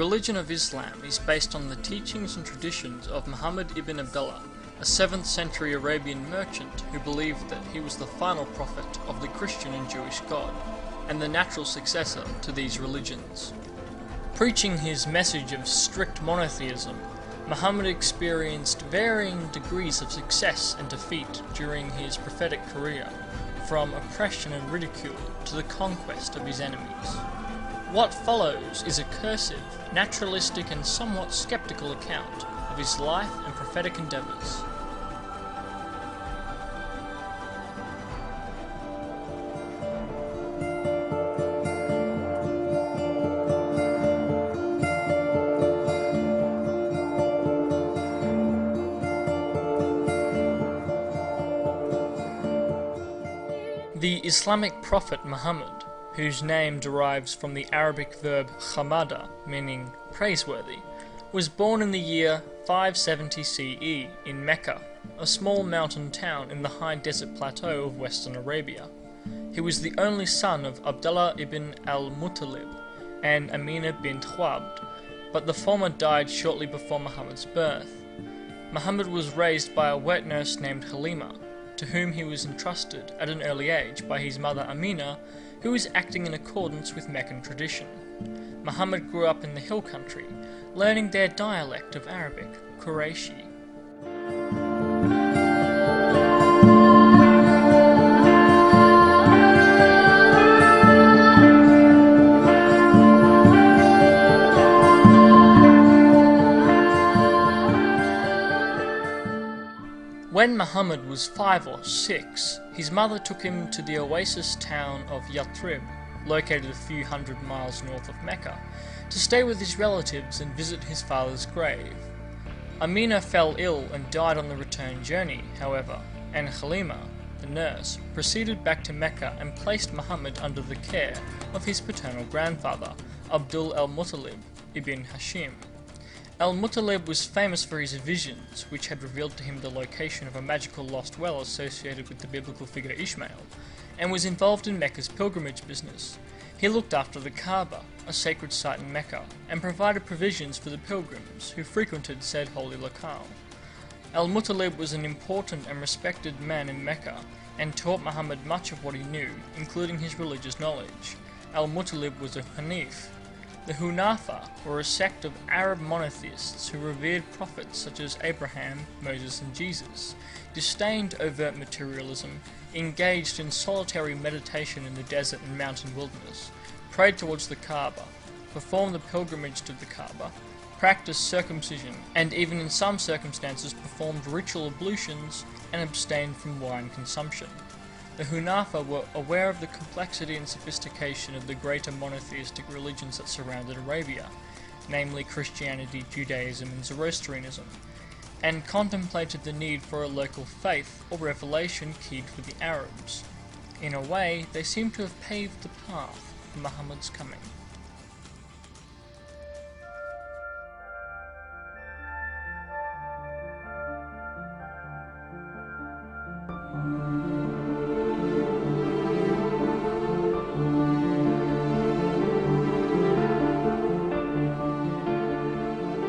religion of Islam is based on the teachings and traditions of Muhammad ibn Abdullah, a 7th century Arabian merchant who believed that he was the final prophet of the Christian and Jewish God, and the natural successor to these religions. Preaching his message of strict monotheism, Muhammad experienced varying degrees of success and defeat during his prophetic career, from oppression and ridicule to the conquest of his enemies. What follows is a cursive, naturalistic and somewhat skeptical account of his life and prophetic endeavours. The Islamic prophet Muhammad, whose name derives from the Arabic verb khamada, meaning praiseworthy, was born in the year 570 CE in Mecca, a small mountain town in the high desert plateau of western Arabia. He was the only son of Abdullah ibn al-Muttalib and Amina bint Khwabd, but the former died shortly before Muhammad's birth. Muhammad was raised by a wet nurse named Halima, to whom he was entrusted at an early age by his mother Amina, who was acting in accordance with Meccan tradition. Muhammad grew up in the hill country, learning their dialect of Arabic, Qurayshi. When Muhammad was 5 or 6, his mother took him to the oasis town of Yathrib, located a few hundred miles north of Mecca, to stay with his relatives and visit his father's grave. Amina fell ill and died on the return journey, however, and Halima, the nurse, proceeded back to Mecca and placed Muhammad under the care of his paternal grandfather, Abdul al-Muttalib ibn Hashim. Al-Muttalib was famous for his visions, which had revealed to him the location of a magical lost well associated with the biblical figure Ishmael, and was involved in Mecca's pilgrimage business. He looked after the Kaaba, a sacred site in Mecca, and provided provisions for the pilgrims who frequented said holy locale. Al-Muttalib was an important and respected man in Mecca, and taught Muhammad much of what he knew, including his religious knowledge. Al-Muttalib was a Hanif. The Hunafa were a sect of Arab monotheists who revered prophets such as Abraham, Moses and Jesus, disdained overt materialism, engaged in solitary meditation in the desert and mountain wilderness, prayed towards the Kaaba, performed the pilgrimage to the Kaaba, practiced circumcision, and even in some circumstances performed ritual ablutions and abstained from wine consumption. The Hunafa were aware of the complexity and sophistication of the greater monotheistic religions that surrounded Arabia, namely Christianity, Judaism and Zoroastrianism, and contemplated the need for a local faith or revelation keyed for the Arabs. In a way, they seem to have paved the path for Muhammad's coming.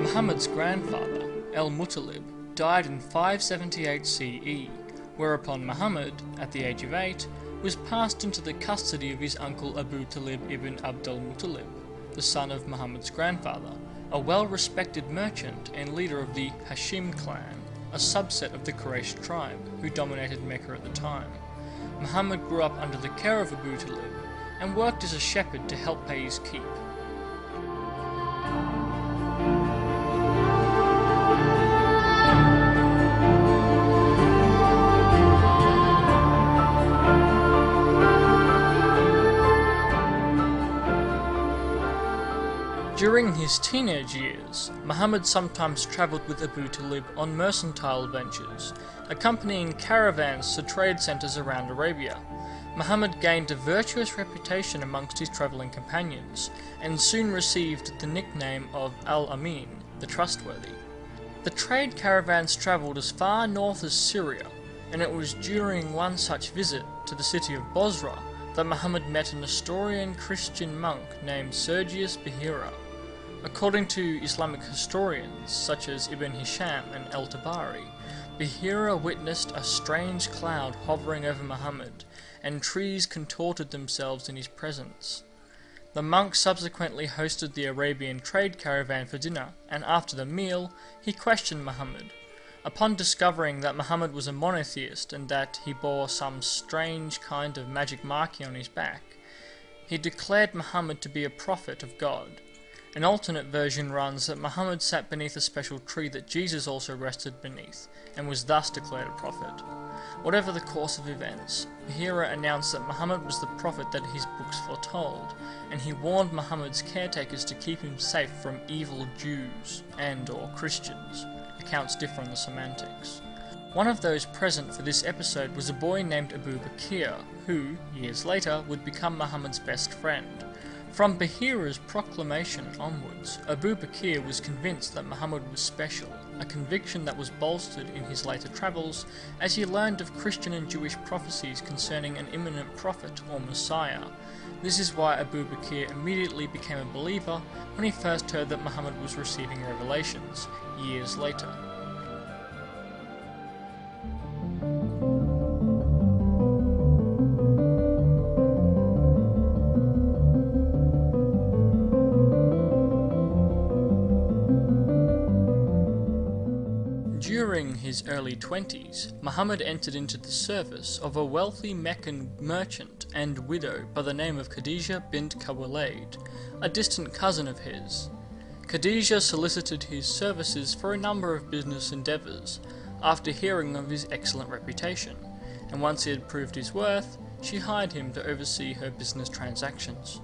Muhammad's grandfather, al-Muttalib, died in 578 CE, whereupon Muhammad, at the age of 8, was passed into the custody of his uncle Abu Talib ibn Abdul Muttalib, the son of Muhammad's grandfather, a well-respected merchant and leader of the Hashim clan, a subset of the Quraysh tribe who dominated Mecca at the time. Muhammad grew up under the care of Abu Talib and worked as a shepherd to help pay his keep. During his teenage years, Muhammad sometimes travelled with Abu Talib on mercantile ventures, accompanying caravans to trade centres around Arabia. Muhammad gained a virtuous reputation amongst his travelling companions, and soon received the nickname of Al-Amin, the Trustworthy. The trade caravans travelled as far north as Syria, and it was during one such visit to the city of Bosra that Muhammad met a Nestorian Christian monk named Sergius Behira. According to Islamic historians such as Ibn Hisham and al-Tabari, Bahira witnessed a strange cloud hovering over Muhammad, and trees contorted themselves in his presence. The monk subsequently hosted the Arabian trade caravan for dinner, and after the meal, he questioned Muhammad. Upon discovering that Muhammad was a monotheist and that he bore some strange kind of magic marking on his back, he declared Muhammad to be a prophet of God. An alternate version runs that Muhammad sat beneath a special tree that Jesus also rested beneath, and was thus declared a prophet. Whatever the course of events, Bahira announced that Muhammad was the prophet that his books foretold, and he warned Muhammad's caretakers to keep him safe from evil Jews and/or Christians. Accounts differ on the semantics. One of those present for this episode was a boy named Abu Bakr, who, years later, would become Muhammad's best friend. From Bahira's proclamation onwards, Abu Bakr was convinced that Muhammad was special, a conviction that was bolstered in his later travels as he learned of Christian and Jewish prophecies concerning an imminent prophet or Messiah. This is why Abu Bakr immediately became a believer when he first heard that Muhammad was receiving revelations, years later. During his early 20s, Muhammad entered into the service of a wealthy Meccan merchant and widow by the name of Khadija bint Khuwaylid, a distant cousin of his. Khadija solicited his services for a number of business endeavours, after hearing of his excellent reputation, and once he had proved his worth, she hired him to oversee her business transactions.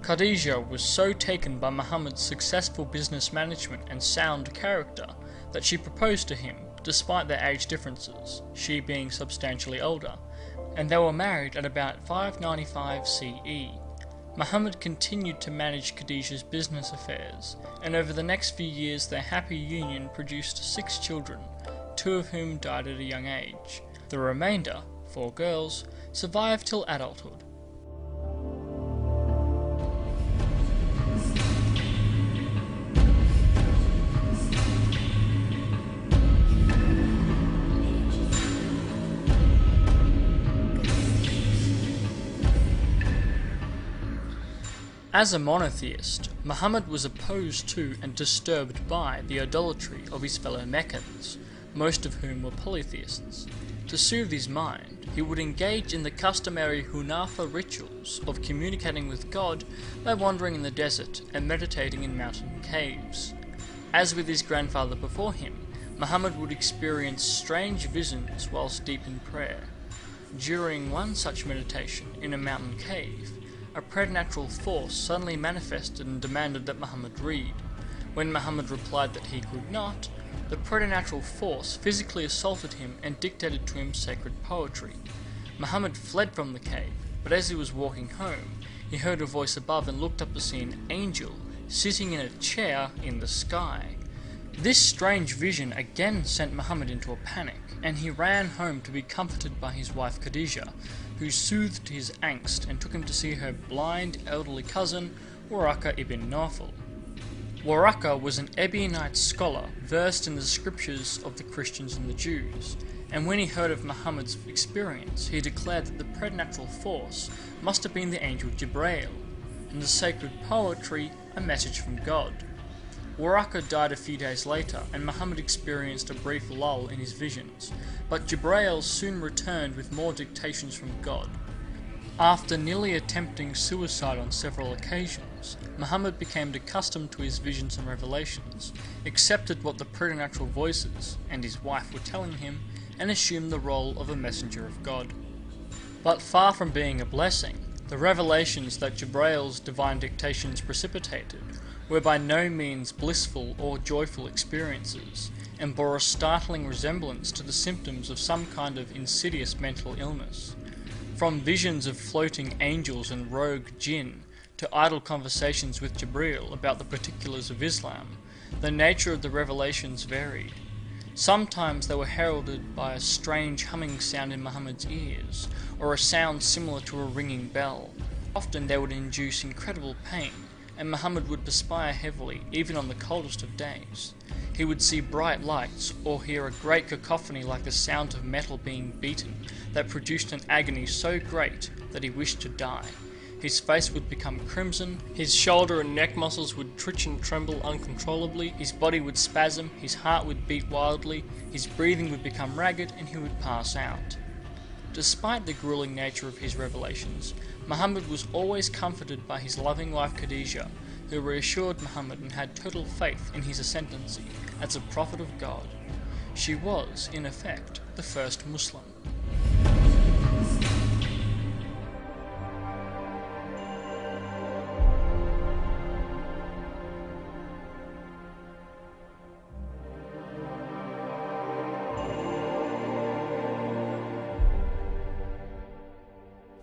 Khadija was so taken by Muhammad's successful business management and sound character that she proposed to him, despite their age differences, she being substantially older, and they were married at about 595 CE. Muhammad continued to manage Khadija's business affairs, and over the next few years their happy union produced 6 children, 2 of whom died at a young age. The remainder, 4 girls, survived till adulthood. As a monotheist, Muhammad was opposed to and disturbed by the idolatry of his fellow Meccans, most of whom were polytheists. To soothe his mind, he would engage in the customary Hunafa rituals of communicating with God by wandering in the desert and meditating in mountain caves. As with his grandfather before him, Muhammad would experience strange visions whilst deep in prayer. During one such meditation in a mountain cave, a preternatural force suddenly manifested and demanded that Muhammad read. When Muhammad replied that he could not, the preternatural force physically assaulted him and dictated to him sacred poetry. Muhammad fled from the cave, but as he was walking home, he heard a voice above and looked up to see an angel sitting in a chair in the sky. This strange vision again sent Muhammad into a panic, and he ran home to be comforted by his wife Khadija, who soothed his angst and took him to see her blind elderly cousin, Waraka ibn Nawfal. Waraka was an Ebionite scholar versed in the scriptures of the Christians and the Jews, and when he heard of Muhammad's experience, he declared that the preternatural force must have been the angel Jibreel, and the sacred poetry a message from God. Waraka died a few days later, and Muhammad experienced a brief lull in his visions, but Jibreel soon returned with more dictations from God. After nearly attempting suicide on several occasions, Muhammad became accustomed to his visions and revelations, accepted what the preternatural voices and his wife were telling him, and assumed the role of a messenger of God. But far from being a blessing, the revelations that Jibreel's divine dictations precipitated were by no means blissful or joyful experiences, and bore a startling resemblance to the symptoms of some kind of insidious mental illness. From visions of floating angels and rogue jinn, to idle conversations with Jibreel about the particulars of Islam, The nature of the revelations varied. Sometimes they were heralded by a strange humming sound in Muhammad's ears, or a sound similar to a ringing bell. Often they would induce incredible pain, and Muhammad would perspire heavily, even on the coldest of days. He would see bright lights, or hear a great cacophony like the sound of metal being beaten, that produced an agony so great that he wished to die. His face would become crimson, his shoulder and neck muscles would twitch and tremble uncontrollably, his body would spasm, his heart would beat wildly, his breathing would become ragged, and he would pass out. Despite the grueling nature of his revelations, Muhammad was always comforted by his loving wife Khadijah, who reassured Muhammad and had total faith in his ascendancy as a prophet of God. She was, in effect, the first Muslim.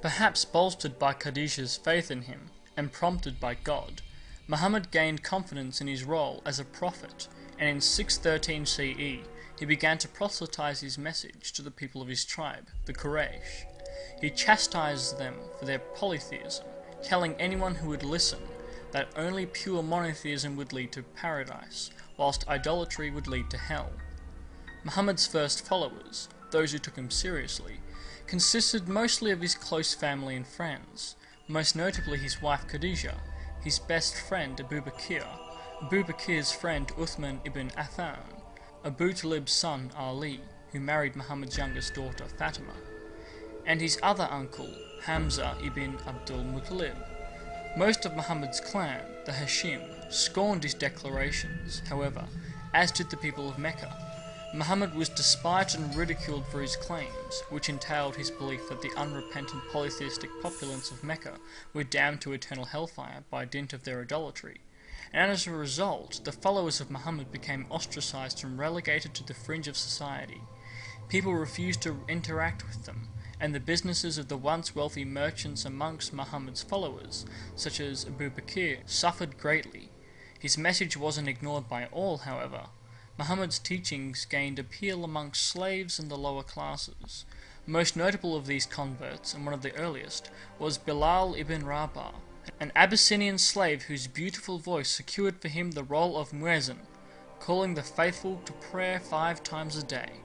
Perhaps bolstered by Khadijah's faith in him, and prompted by God, Muhammad gained confidence in his role as a prophet, and in 613 CE he began to proselytize his message to the people of his tribe, the Quraysh. He chastised them for their polytheism, telling anyone who would listen that only pure monotheism would lead to paradise, whilst idolatry would lead to hell. Muhammad's first followers, those who took him seriously, consisted mostly of his close family and friends, most notably his wife Khadijah, his best friend Abu Bakr, Abu Bakr's friend Uthman ibn Affan, Abu Talib's son Ali, who married Muhammad's youngest daughter Fatima, and his other uncle Hamza ibn Abdul Muttalib. Most of Muhammad's clan, the Hashim, scorned his declarations, however, as did the people of Mecca. Muhammad was despised and ridiculed for his claims, which entailed his belief that the unrepentant polytheistic populace of Mecca were damned to eternal hellfire by dint of their idolatry, and as a result, the followers of Muhammad became ostracized and relegated to the fringe of society. People refused to interact with them, and the businesses of the once wealthy merchants amongst Muhammad's followers, such as Abu Bakr, suffered greatly. His message wasn't ignored by all, however. Muhammad's teachings gained appeal amongst slaves and the lower classes. Most notable of these converts, and one of the earliest, was Bilal ibn Rabah, an Abyssinian slave whose beautiful voice secured for him the role of muezzin, calling the faithful to prayer 5 times a day.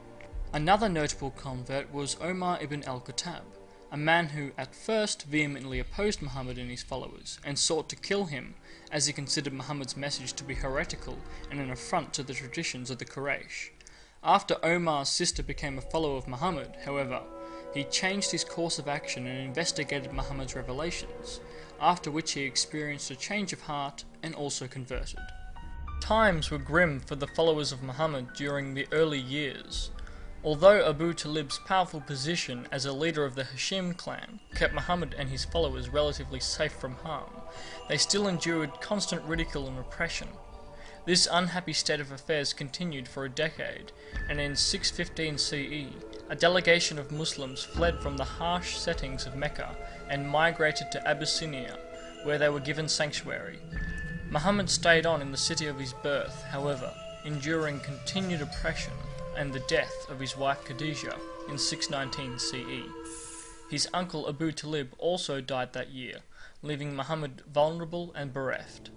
Another notable convert was Omar ibn al-Khattab, a man who at first vehemently opposed Muhammad and his followers, and sought to kill him, as he considered Muhammad's message to be heretical and an affront to the traditions of the Quraysh. After Omar's sister became a follower of Muhammad, however, he changed his course of action and investigated Muhammad's revelations, after which he experienced a change of heart and also converted. Times were grim for the followers of Muhammad during the early years. Although Abu Talib's powerful position as a leader of the Hashim clan kept Muhammad and his followers relatively safe from harm, they still endured constant ridicule and repression. This unhappy state of affairs continued for a decade, and in 615 CE, a delegation of Muslims fled from the harsh settings of Mecca and migrated to Abyssinia, where they were given sanctuary. Muhammad stayed on in the city of his birth, however, enduring continued oppression and the death of his wife Khadijah in 619 CE. His uncle Abu Talib also died that year, leaving Muhammad vulnerable and bereft.